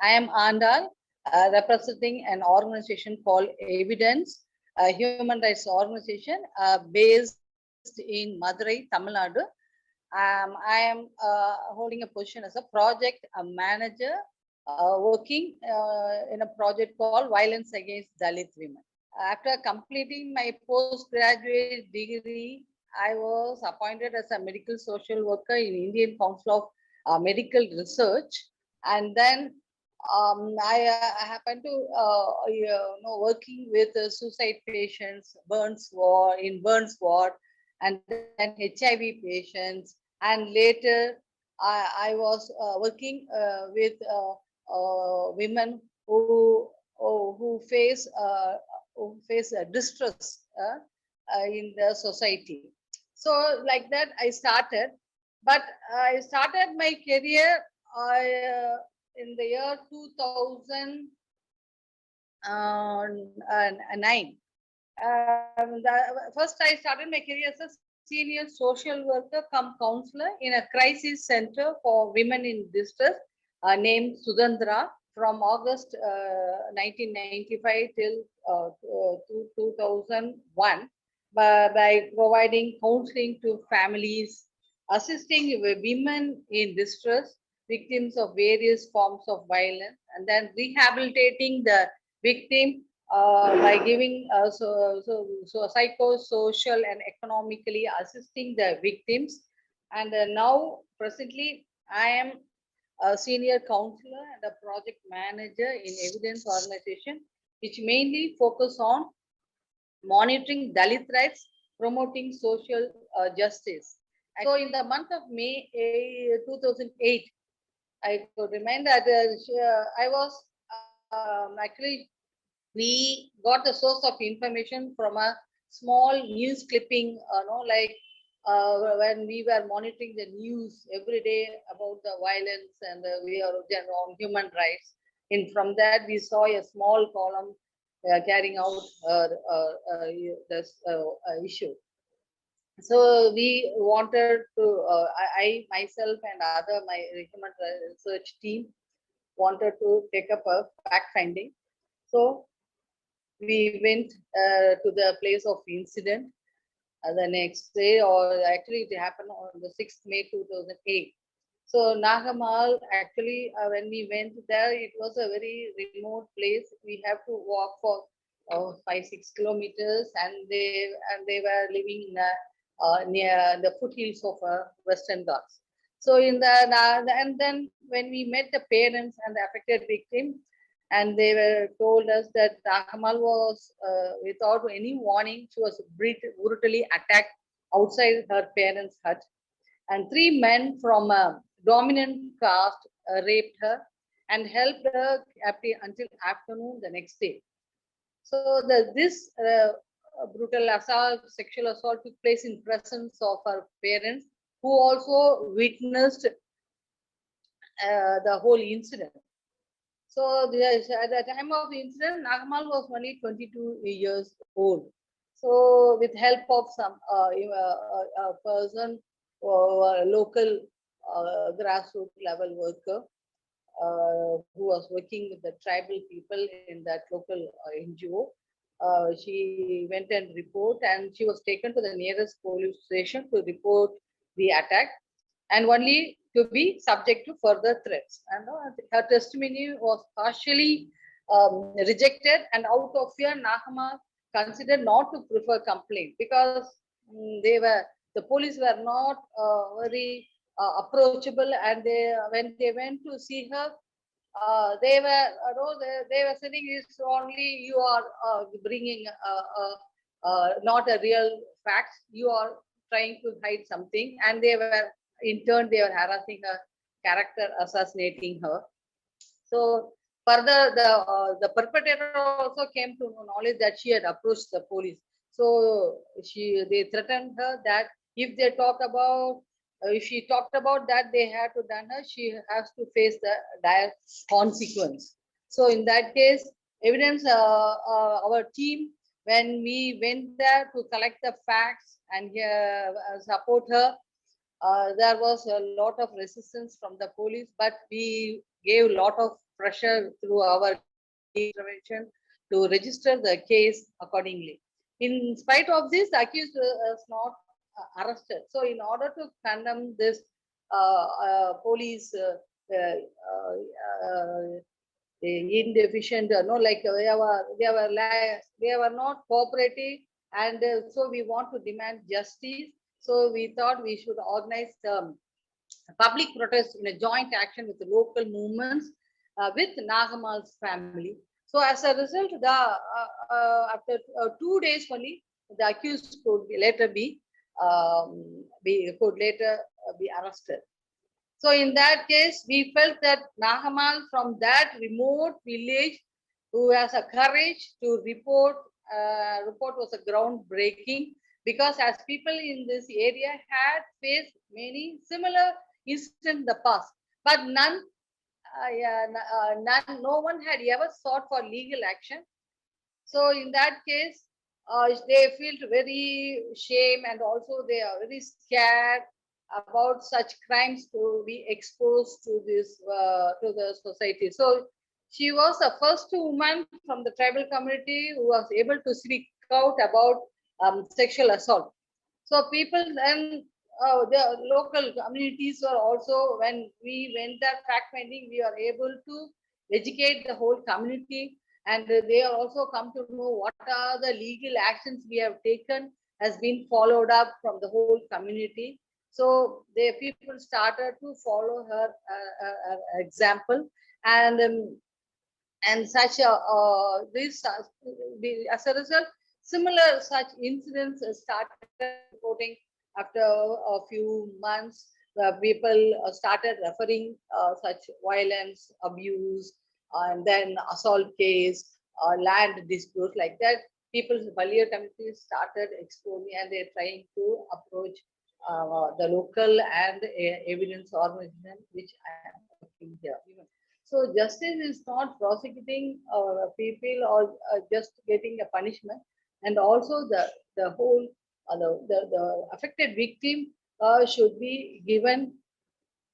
I am Andal, representing an organization called Evidence, a human rights organization based in Madurai, Tamil Nadu. I am holding a position as a project manager working in a project called Violence Against Dalit Women. After completing my postgraduate degree, I was appointed as a medical social worker in Indian Council of Medical Research, and then I happened to working with suicide patients, Burns ward, and then HIV patients, and later I was working with women who face distress in the society. So like that I started, but I started my career in the year 2009. First I started my career as a senior social worker come counselor in a crisis center for women in distress named Sudandra from August 1995 till 2001 by providing counseling to families, assisting women in distress, victims of various forms of violence, and then rehabilitating the victim by giving psychosocial and economically assisting the victims. And now presently I am a senior counselor and a project manager in Evidence organization, which mainly focus on monitoring Dalit rights, promoting social justice. So in the month of May 2008, I could remind that I was actually, we got the source of information from a small news clipping, when we were monitoring the news every day about the violence and we are on human rights. And from that, we saw a small column carrying out this issue. So we wanted to, I myself and other my human research team wanted to take up a fact finding. So we went to the place of incident the next day, or actually it happened on the 6th May 2008. So Nagamal, actually, when we went there, it was a very remote place. We have to walk for 5-6 kilometers, and they were living in near the foothills of Western Ghats. So in and then when we met the parents and the affected victim, and they were told us that Nagamal was, without any warning, she was brutally attacked outside her parents' hut, and 3 men from a dominant caste raped her and helped her until afternoon the next day. So this brutal assault, sexual assault took place in presence of her parents, who also witnessed the whole incident. So at the time of the incident, Nagamal was only 22 years old. So with help of some a person, a local grassroots level worker who was working with the tribal people in that local NGO, she went and report, and she was taken to the nearest police station to report the attack, and only to be subject to further threats. And her testimony was partially rejected, and out of fear, Nagama considered not to prefer complaint, because the police were not very approachable, and when they went to see her, they were saying it's only you are bringing not a real facts. You are trying to hide something, and they were in turn they were harassing her, character assassinating her. So further, the perpetrator also came to knowledge that she had approached the police. So they threatened her that if they talk about, if she talked about that they had to done her, she has to face the dire consequence. So in that case, Evidence, our team, when we went there to collect the facts and support her, there was a lot of resistance from the police, but we gave a lot of pressure through our intervention to register the case accordingly. In spite of this, the accused is not arrested. So, in order to condemn this police uh, uh, indeficient, no, like they were not cooperative, and so we want to demand justice. So we thought we should organize public protest in a joint action with the local movements with Nagamal's family. So as a result, after 2 days only, the accused could later be arrested. So in that case, we felt that Nagamal from that remote village who has a courage to report was a groundbreaking, because as people in this area had faced many similar incidents in the past, but no one had ever sought for legal action. So in that case, they feel very shame, and also they are very scared about such crimes to be exposed to this to the society. So she was the first woman from the tribal community who was able to speak out about sexual assault. So people then the local communities were also, when we went there fact finding, we are able to educate the whole community, and they are also come to know what are the legal actions we have taken has been followed up from the whole community. So the people started to follow her example, and such a this as a result, similar such incidents started reporting after a few months. People started referring such violence, abuse, and then assault case, land disputes like that. People, Balia communities started exploring, and they're trying to approach the local and evidence organization, which I am working here. So justice is not prosecuting people or just getting a punishment, and also the whole the affected victim should be given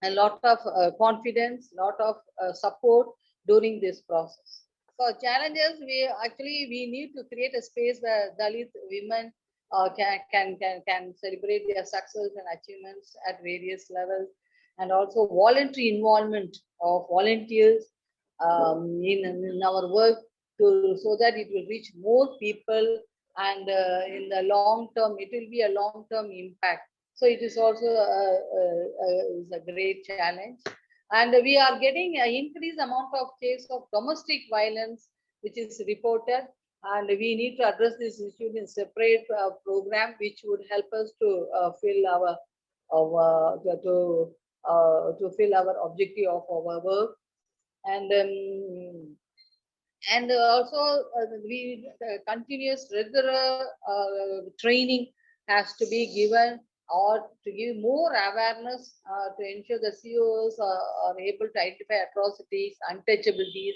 a lot of confidence, lot of support during this process. So challenges, we need to create a space where Dalit women can celebrate their success and achievements at various levels, and also voluntary involvement of volunteers in our work, so that it will reach more people, and in the long term it will be a long term impact. So it is also is a great challenge. And we are getting an increased amount of case of domestic violence, which is reported. And we need to address this issue in separate program, which would help us to fill to fill our objective of our work. And also we continuous regular training has to be given, or to give more awareness to ensure the CEOs are able to identify atrocities, untouchabilities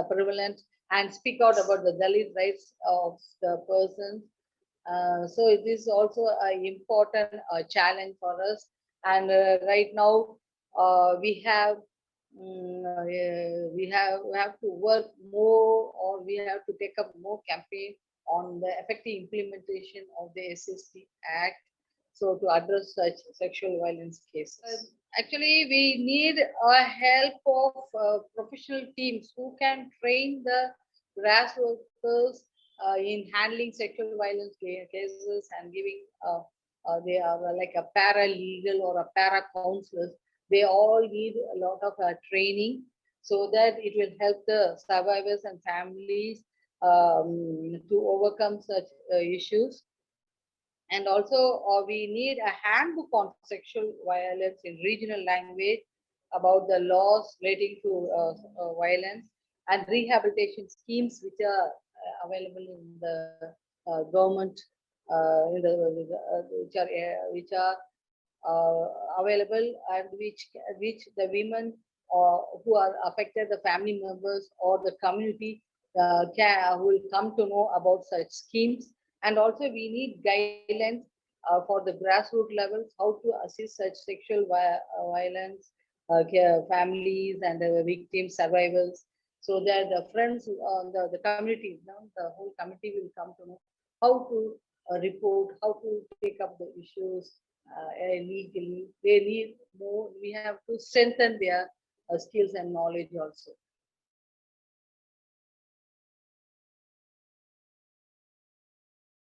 prevalent, and speak out about the Dalit rights of the persons. So it is also an important challenge for us. And right now we have we have to work more, or we have to take up more campaign on the effective implementation of the SST Act, so to address such sexual violence cases. Actually, we need a help of professional teams who can train the grassroots in handling sexual violence cases, and giving they are like a paralegal or a para counselors. They all need a lot of training, so that it will help the survivors and families to overcome such issues. And also we need a handbook on sexual violence in regional language, about the laws relating to violence, and rehabilitation schemes which are available in the government, which are available, and which the women who are affected, the family members or the community will come to know about such schemes. And also we need guidelines for the grassroots levels, how to assist such sexual violence families and the victims, survivors, so that the friends, the community, the whole community will come to know how to report, how to take up the issues legally. They need more. We have to strengthen their skills and knowledge also.